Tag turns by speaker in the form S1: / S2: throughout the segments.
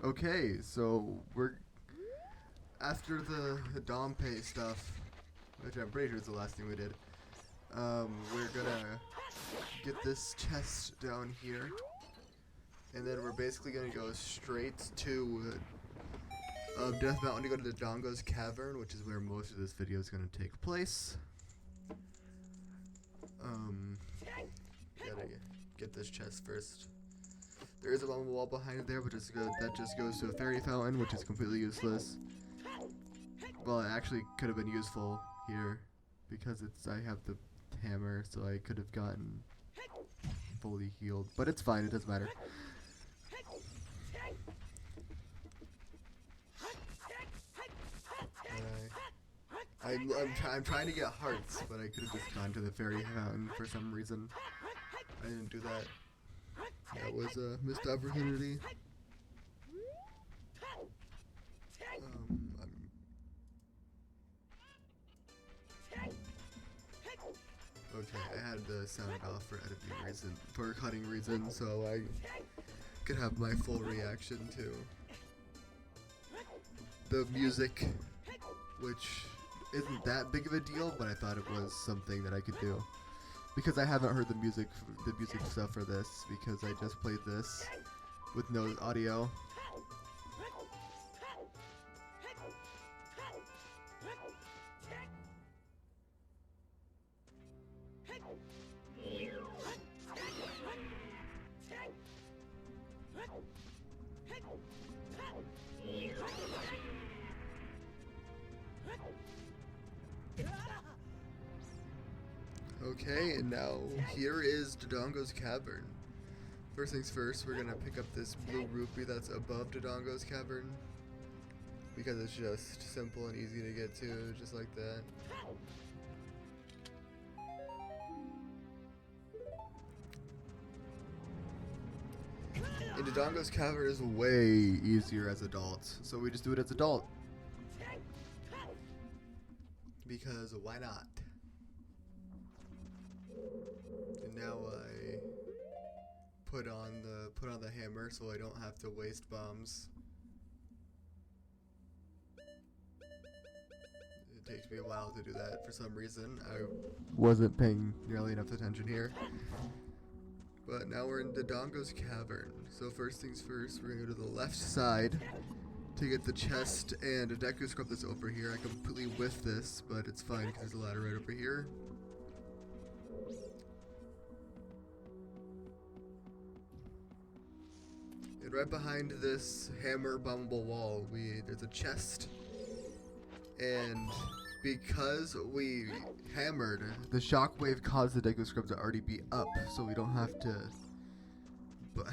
S1: Okay, so we're after the Dompe stuff, which I'm pretty sure is the last thing we did. We're gonna get this chest down here, and then we're basically gonna go straight to Death Mountain to go to the Dodongo's cavern, which is where most of this video is gonna take place. Gotta get this chest first. There is a bubble wall behind there, but that just goes to a fairy fountain, which is completely useless. Well, it actually could have been useful here because I have the hammer, so I could have gotten fully healed. But it's fine; it doesn't matter. I'm trying to get hearts, but I could have just gone to the fairy fountain for some reason. I didn't do that. That was a missed opportunity. Okay, I had the sound off for editing for cutting reasons, so I could have my full reaction to the music, which isn't that big of a deal, but I thought it was something that I could do. Because I haven't heard the music stuff for this, because I just played this with no audio. Okay, and now here is Dodongo's cavern. First things first, we're gonna pick up this blue rupee that's above Dodongo's cavern, because it's just simple and easy to get to, just like that. And Dodongo's cavern is way easier as adults, so we just do it as adult. Because why not? And now I put on the hammer so I don't have to waste bombs. It takes me a while to do that for some reason. I wasn't paying nearly enough attention here. But now we're in Dodongo's cavern. So first things first, we're gonna go to the left side to get the chest and a Deku Scrub that's over here. I completely whiffed this, but it's fine because there's a ladder right over here. And right behind this hammer bombable wall, there's a chest. And because we hammered, the shockwave caused the Deku Scrub to already be up, so we don't have to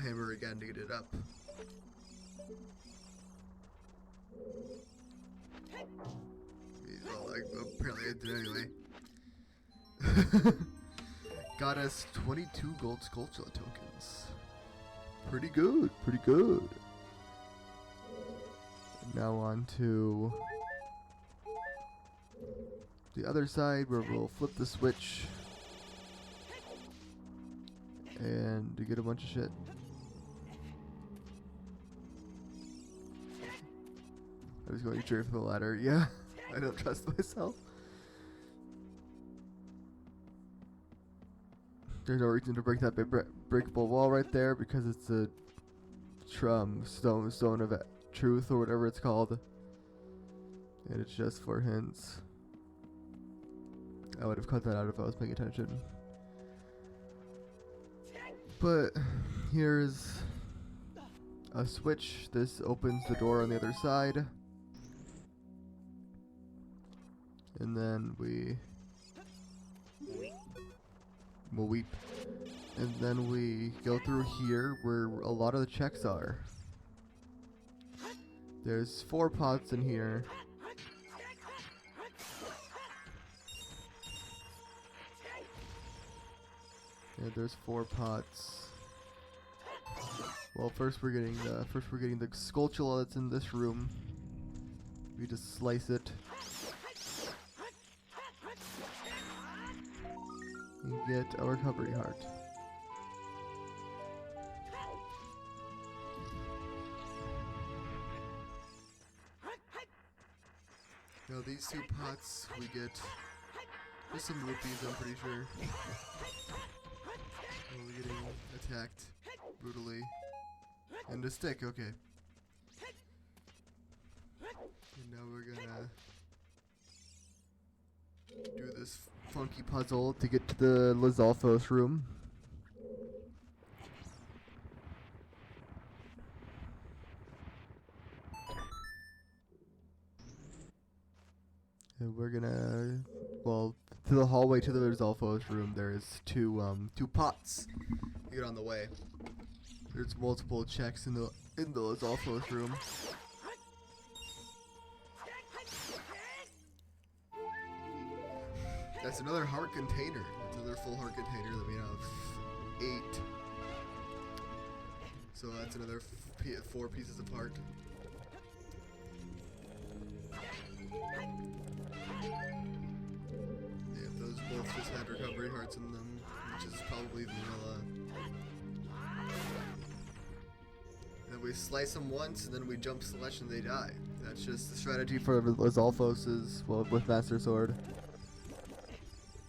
S1: hammer again to get it up. Well, apparently I did anyway. Got us 22 gold Skulltula tokens. Pretty good, pretty good. And now on to the other side where we'll flip the switch and to get a bunch of shit. I was going straight for the ladder. Yeah, I don't trust myself. There's no reason to break that breakable wall right there because it's a stone of truth or whatever it's called, and it's just for hints. I would have cut that out if I was paying attention. But here's a switch. This opens the door on the other side, and then we'll weep. And then we go through here where a lot of the checks are. There's 4 pots in here. Yeah, there's 4 pots. Well, first we're getting the Skulltula that's in this room. We just slice it. And get a recovery heart. Now these 2 pots we get just some rupees, I'm pretty sure. We're getting attacked brutally. And a stick, okay. And now we're gonna do this funky puzzle to get to the Lizalfos room. And we're gonna, well, to the hallway to the Lizalfos room, there's two pots to get on the way. There's multiple checks in the Lizalfos room. That's another heart container. That's another full heart container that we have 8. So that's another 4 pieces of heart. Yeah, those both just had recovery hearts in them, which is probably vanilla. And then we slice them once, and then we jump slash and they die. That's just the strategy for Lizalfos' well, with Master Sword.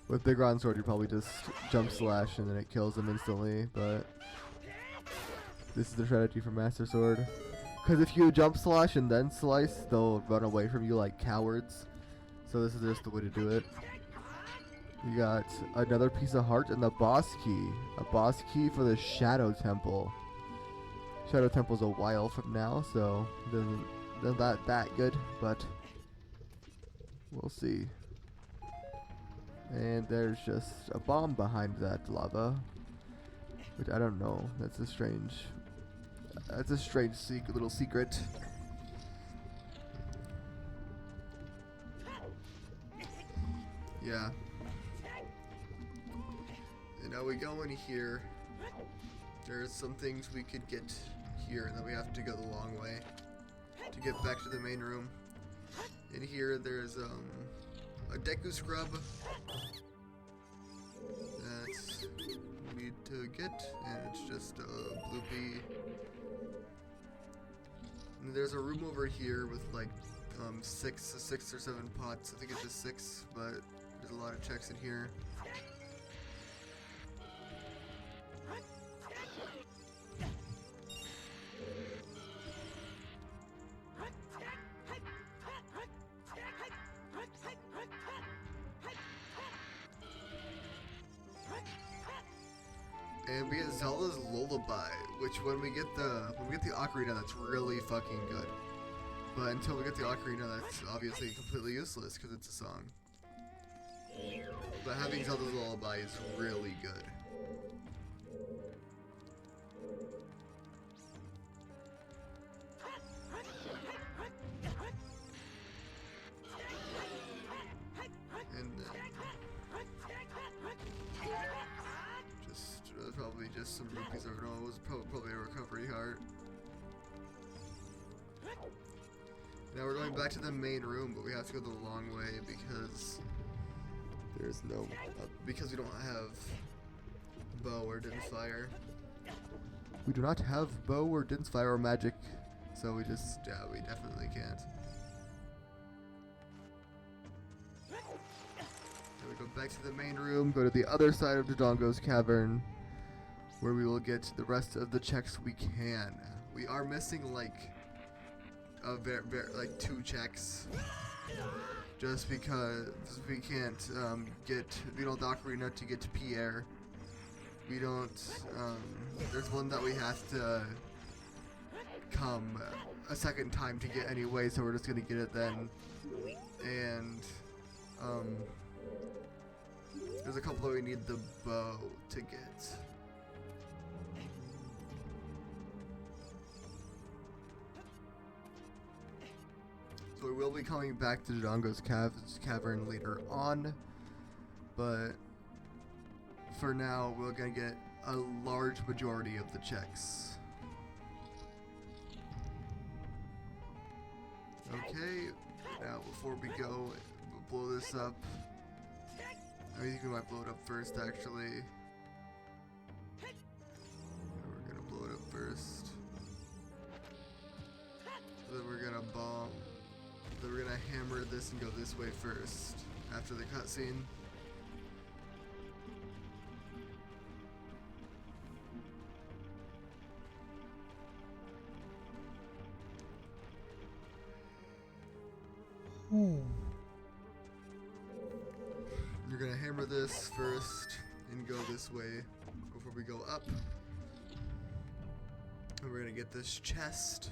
S1: With Big Ron Sword, you probably just jump slash and then it kills them instantly, but this is the strategy for Master Sword. Because if you jump slash and then slice, they'll run away from you like cowards. So this is just the way to do it. You got another piece of heart and the boss key. A boss key for the Shadow Temple. Shadow Temple's a while from now, so they're not that good, but we'll see. And there's just a bomb behind that lava, which I don't know. That's a strange little secret. Yeah. And now we go in here. There's some things we could get here, and then we have to go the long way to get back to the main room. In here, there's a Deku Scrub that we need to get, and it's just a bloopy. And there's a room over here with like 6 or 7 pots. I think it's just 6, but there's a lot of checks in here. And we get Zelda's Lullaby, which when we get the Ocarina, that's really fucking good. But until we get the Ocarina, that's obviously completely useless because it's a song. But having Zelda's Lullaby is really good. And probably just some rupees or no, it was probably a recovery heart. Now we're going back to the main room, but we have to go the long way because there's no, because we don't have bow or Din's Fire. We do not have bow or Din's Fire or magic, so we definitely can't. Then we go back to the main room, go to the other side of Dodongo's cavern, where we will get the rest of the checks we can. We are missing like like 2 checks, just because we can't we don't have Ocarina to get to Pierre. We don't. There's one that we have to come a second time to get anyway, so we're just gonna get it then. And there's a couple that we need the bow to get. So we will be coming back to Dodongo's cavern later on, but for now we're gonna get a large majority of the checks. Okay, now before we go, we'll blow this up. I think we might blow it up first, actually. Yeah, we're gonna blow it up first. So then we're gonna bomb that we're gonna hammer this and go this way first after the cutscene. You're gonna hammer this first and go this way before we go up. And we're gonna get this chest.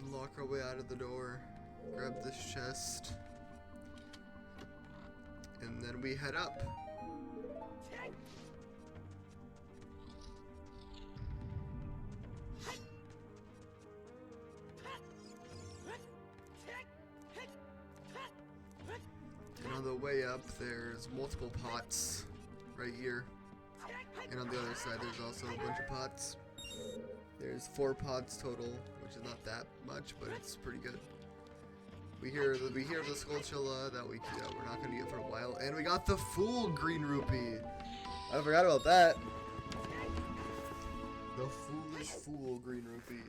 S1: Unlock our way out of the door. Grab this chest. And then we head up. And on the way up, there's multiple pots right here. And on the other side, there's also a bunch of pots. There's 4 pots total, which is not that much, but it's pretty good. We hear the Skulltula that we're not gonna get for a while, and we got the full green rupee. I forgot about that. The foolish fool green rupee.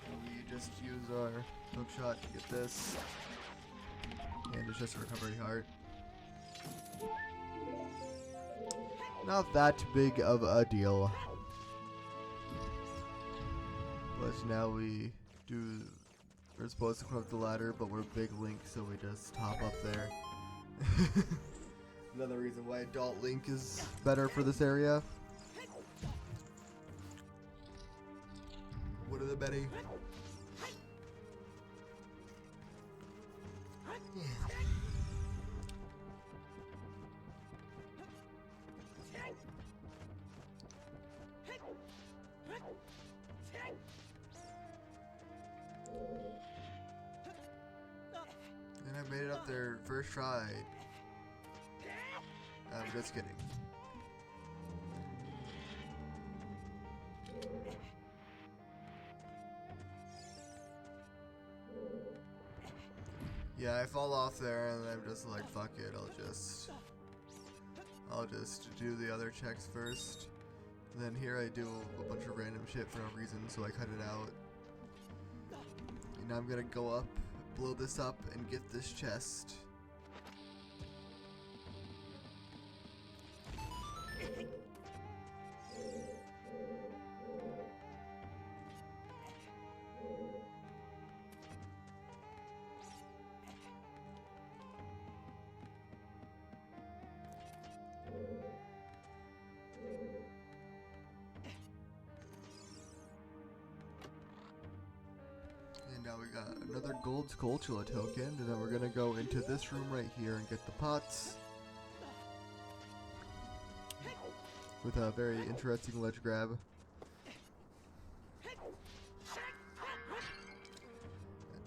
S1: And we just use our hook shot to get this, and it's just a recovery heart. Not that big of a deal. But now we're supposed to climb up the ladder, but we're big Link, so we just hop up there. Another reason why adult Link is better for this area. What are the Betty? And I made it up there first try. I'm just kidding. Yeah, I fall off there and I'm just like, fuck it, I'll just do the other checks first. And then here I do a bunch of random shit for no reason, so I cut it out. And now I'm gonna go up, blow this up, and get this chest. And now we got another gold Skulltula token, and then we're gonna go into this room right here and get the pots. With a very interesting ledge grab.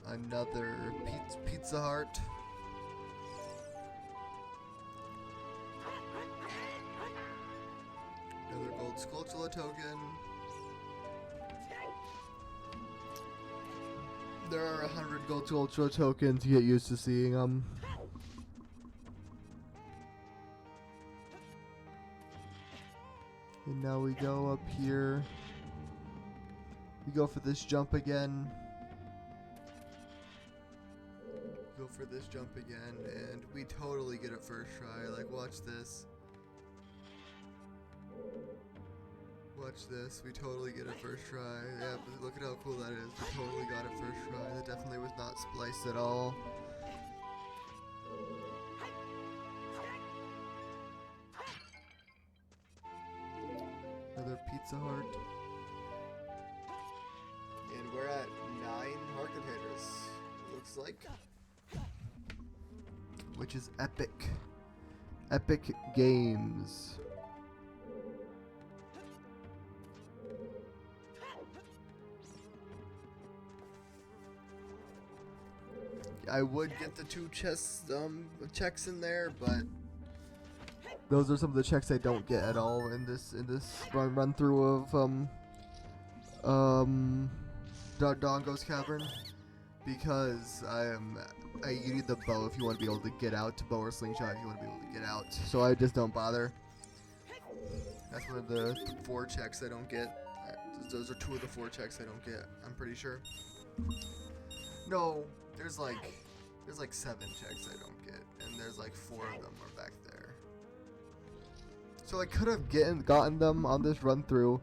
S1: Another pizza heart. Another gold Skulltula token. There are 100 gold Skulltula tokens, you get used to seeing them. And now we go up here. We go for this jump again. Go for this jump again, and we totally get it first try. Like, watch this. Watch this. We totally get it first try. Yeah, but look at how cool that is. We totally got it first try. That definitely was not spliced at all. Another pizza heart. And we're at 9 heart containers, it looks like. Which is epic. Epic Games. I would get the 2 checks in there, but those are some of the checks I don't get at all in this run through of Dodongo's cavern. because you need the bow if you want to be able to get out, bow or slingshot if you want to be able to get out. So I just don't bother. That's one of the 4 checks I don't get. Those are 2 of the 4 checks I don't get, I'm pretty sure. No, there's like 7 checks I don't get, and there's like 4 of them are back there. So I could have gotten them on this run through,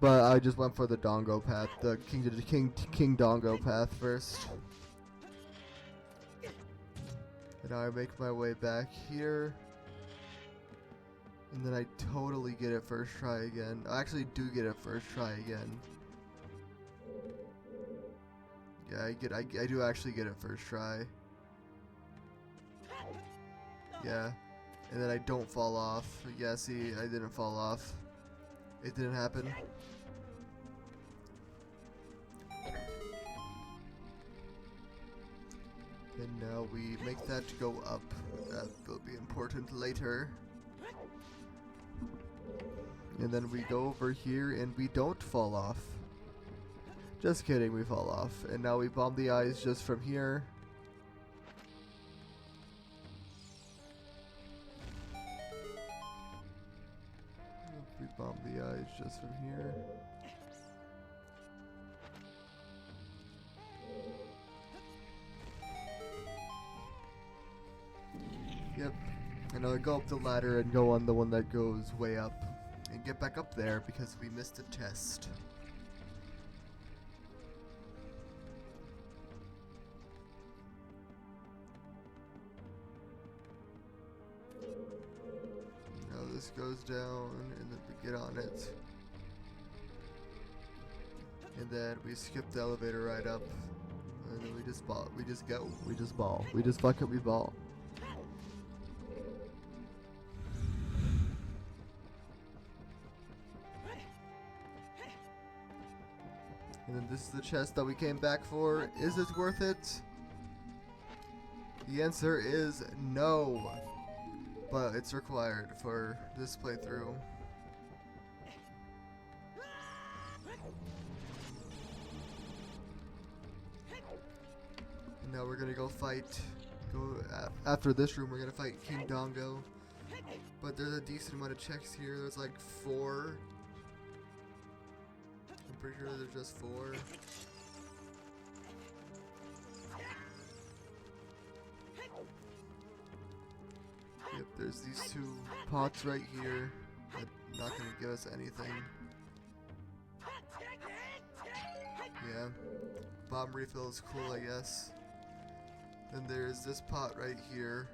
S1: but I just went for the Dongo path, the King Dongo path first. And now I make my way back here. And then I totally get it first try again. I actually do get it first try again. Yeah, I do actually get it first try. Yeah. And then I don't fall off. Yeah, see, I didn't fall off. It didn't happen. And now we make that go up. That will be important later. And then we go over here and we don't fall off. Just kidding, we fall off. And now we bomb the eyes just from here. We bomb the eyes just from here. Yep. And I'll go up the ladder and go on the one that goes way up. And get back up there because we missed a chest. Now this goes down and then we get on it. And then we skip the elevator right up. And then we just ball. We just go. We just ball. We just we ball. And then this is the chest that we came back for. Is it worth it? The answer is no. But it's required for this playthrough. And now we're gonna go fight. After this room, we're gonna fight King Dongo. But there's a decent amount of checks here. There's like 4. I'm pretty sure there's just 4. Yep, there's these 2 pots right here that are not gonna give us anything. Yeah, bomb refill is cool, I guess. Then there's this pot right here.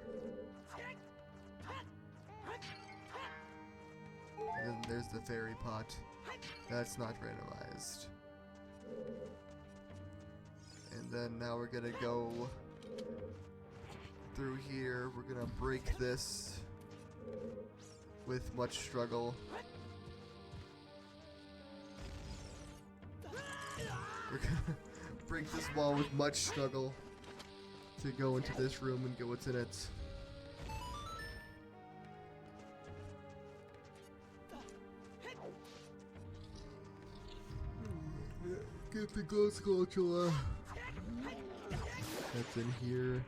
S1: And then there's the fairy pot. That's not randomized. And then now we're gonna go through here. We're gonna break this with much struggle. We're gonna break this wall with much struggle to go into this room and get what's in it. Get the glow sculpture. That's in here.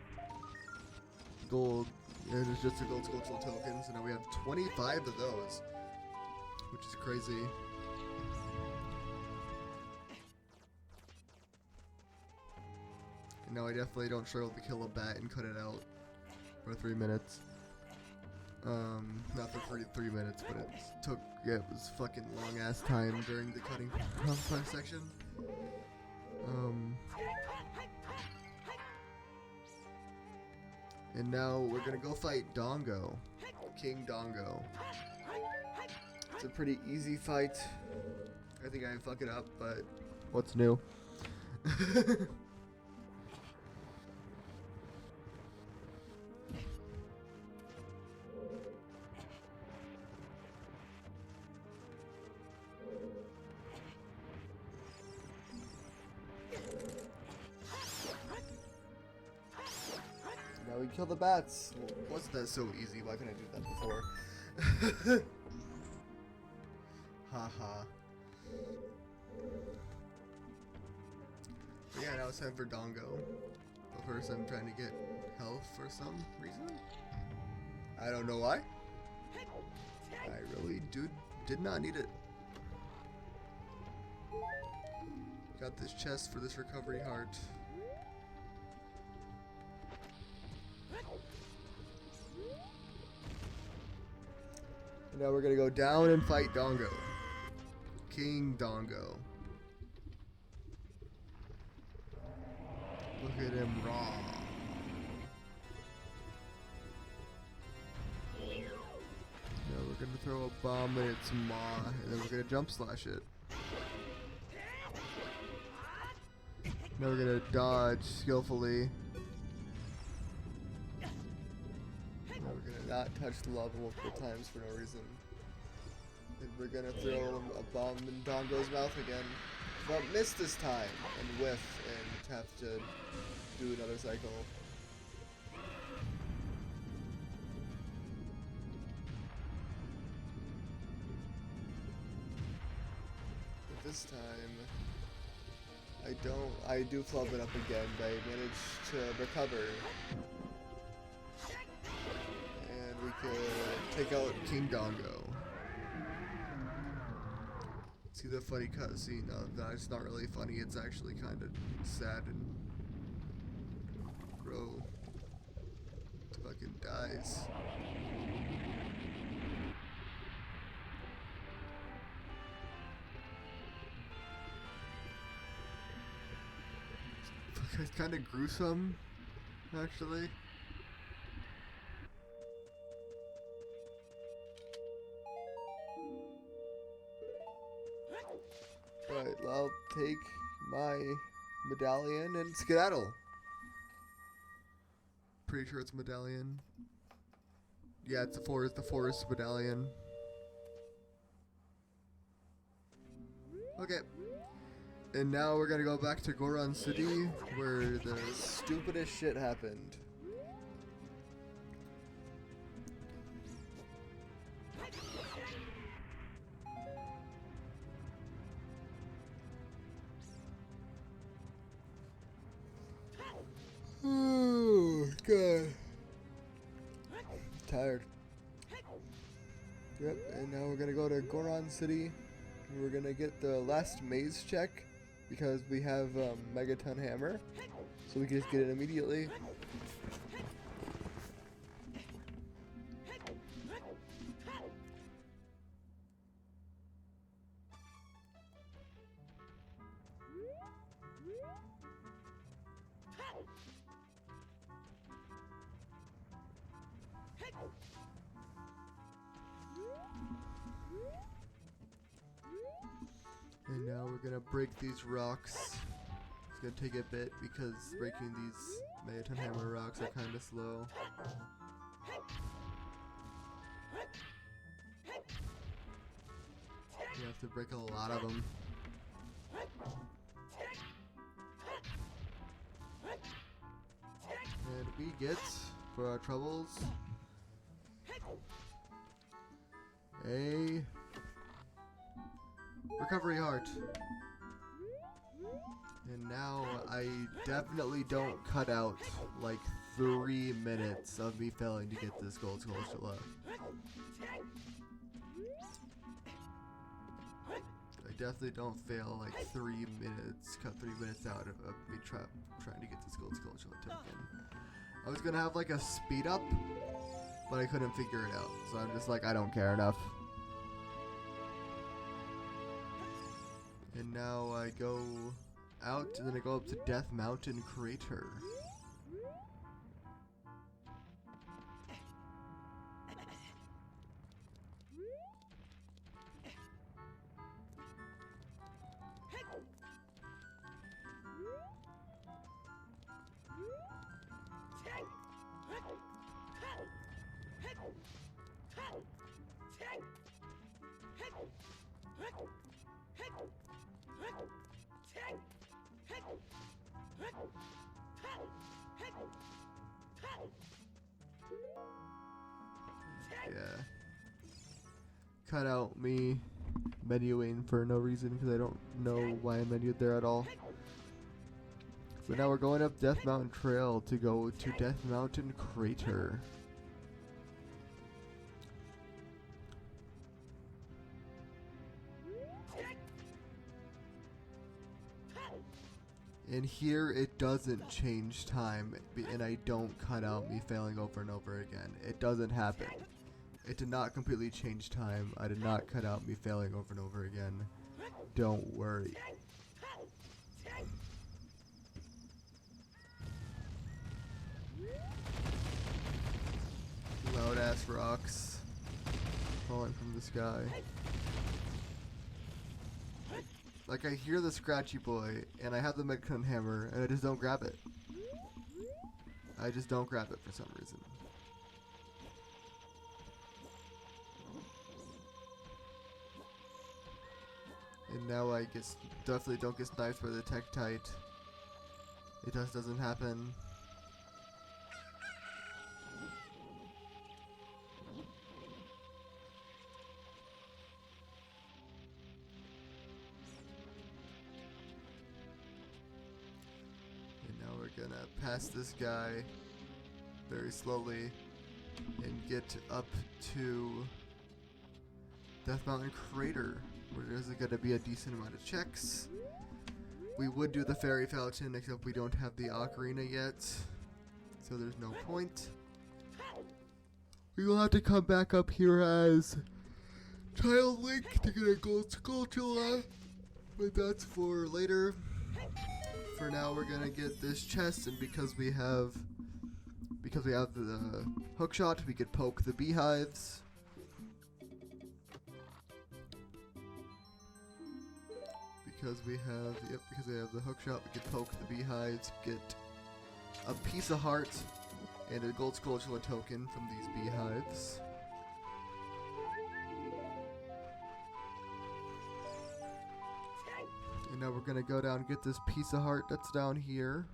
S1: Gold. Yeah, there's just a gold sculptural token, so now we have 25 of those, which is crazy. And now I definitely don't struggle to kill a bat and cut it out for 3 minutes. Not for 3 minutes, but it was fucking long ass time during the cutting section. And now we're gonna go fight Dongo, King Dongo. It's a pretty easy fight. I think I fuck it up, but what's new? Now we kill the bats. Wasn't that so easy? Why couldn't I do that before? Haha. But yeah, now it's time for Dongo. But first I'm trying to get health for some reason. I don't know why. I really did not need it. Got this chest for this recovery heart. And now we're gonna go down and fight Dongo. King Dongo. Look at him raw. Now we're gonna throw a bomb in its maw, and then we're gonna jump slash it. Now we're gonna dodge skillfully. Now we're gonna not touch the lava multiple times for no reason. And we're gonna throw a bomb in Dongo's mouth again. But miss this time and whiff and have to do another cycle. But this time I do flub it up again, but I managed to recover. And we could take out King Dongo. See the funny cutscene? No, it's not really funny. It's actually kind of sad and bro fucking dies. It's kind of gruesome, actually. Right, I'll take my medallion and skedaddle. Pretty sure it's medallion. Yeah, it's the forest medallion. Okay. And now we're gonna go back to Goron City, where the stupidest shit happened. Oh, God. Tired. Yep, and now we're gonna go to Goron City. And we're gonna get the last maze check because we have Megaton Hammer, so we can just get it immediately. And now we're gonna break these rocks. It's gonna take a bit because breaking these Megaton Hammer rocks are kinda slow. You have to break a lot of them. And we get, for our troubles, a recovery heart. And now I definitely don't cut out like 3 minutes of me failing to get this gold Skulltula. I definitely don't fail like 3 minutes, cut 3 minutes out of me trying to get this gold Skulltula token. I was gonna have like a speed up, but I couldn't figure it out. So I'm just like, I don't care enough. And now I go out, and then I go up to Death Mountain Crater. Yeah. Cut out me menuing for no reason because I don't know why I menued there at all. But now we're going up Death Mountain Trail to go to Death Mountain Crater. And here it doesn't change time, and I don't cut out me failing over and over again. It doesn't happen. It did not completely change time. I did not cut out me failing over and over again. Don't worry. Loud ass rocks falling from the sky. Like, I hear the Scratchy Boy, and I have the Megaton Hammer, and I just don't grab it. I just don't grab it for some reason. And now I definitely don't get sniped by the Tektite. It just doesn't happen. Gonna pass this guy very slowly and get up to Death Mountain Crater, where there's gonna be a decent amount of checks. We would do the Fairy Fountain, except we don't have the Ocarina yet, so there's no point. We will have to come back up here as Child Link to get a gold Skulltula, but that's for later. For now, we're gonna get this chest, and because we have the hook shot, we could poke the beehives. Because we have the hook shot, we could poke the beehives, get a piece of heart and a gold Skulltula token from these beehives. And now we're gonna go down and get this piece of heart that's down here.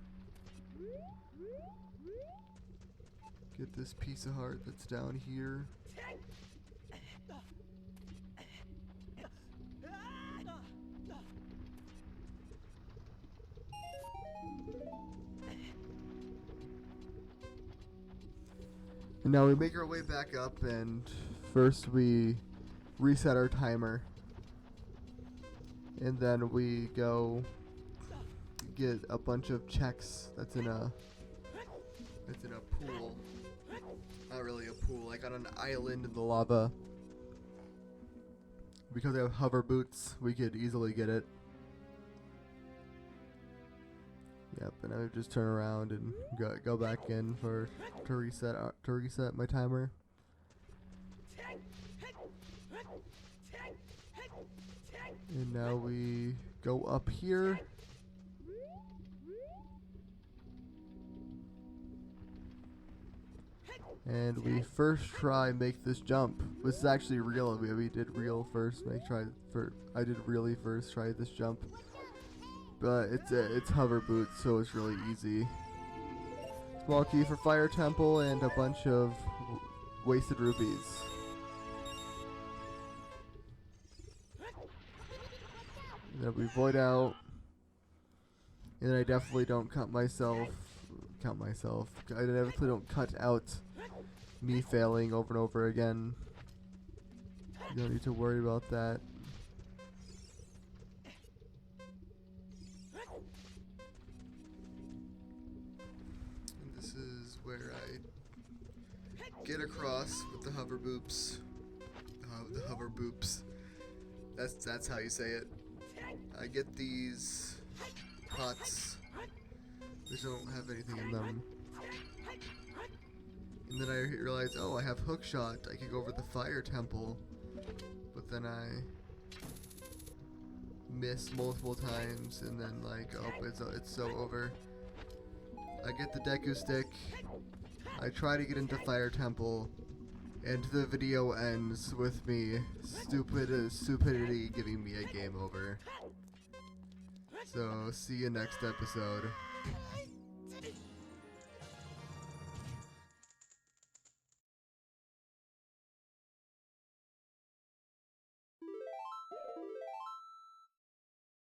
S1: Get this piece of heart that's down here. And now we make our way back up, and first we reset our timer. And then we go get a bunch of checks that's in a pool. Not really a pool, like on an island in the lava. Because I have hover boots, we could easily get it. Yep, and I would just turn around and go back in to reset my timer. And now we go up here. And we first try make this jump. This is actually real. We did real first. I did really first try this jump. But it's hover boots, so it's really easy. Small key for Fire Temple and a bunch of wasted rupees. And then we void out. And then I definitely don't cut myself. I definitely don't cut out me failing over and over again. You don't need to worry about that. And this is where I get across with the hover boops. The hover boops. That's how you say it. I get these pots, which don't have anything in them. And then I realize, oh, I have hookshot. I can go over the Fire Temple. But then I miss multiple times, and then like, oh, it's so over. I get the Deku Stick. I try to get into Fire Temple, and the video ends with me stupidity giving me a game over. So, see you next episode.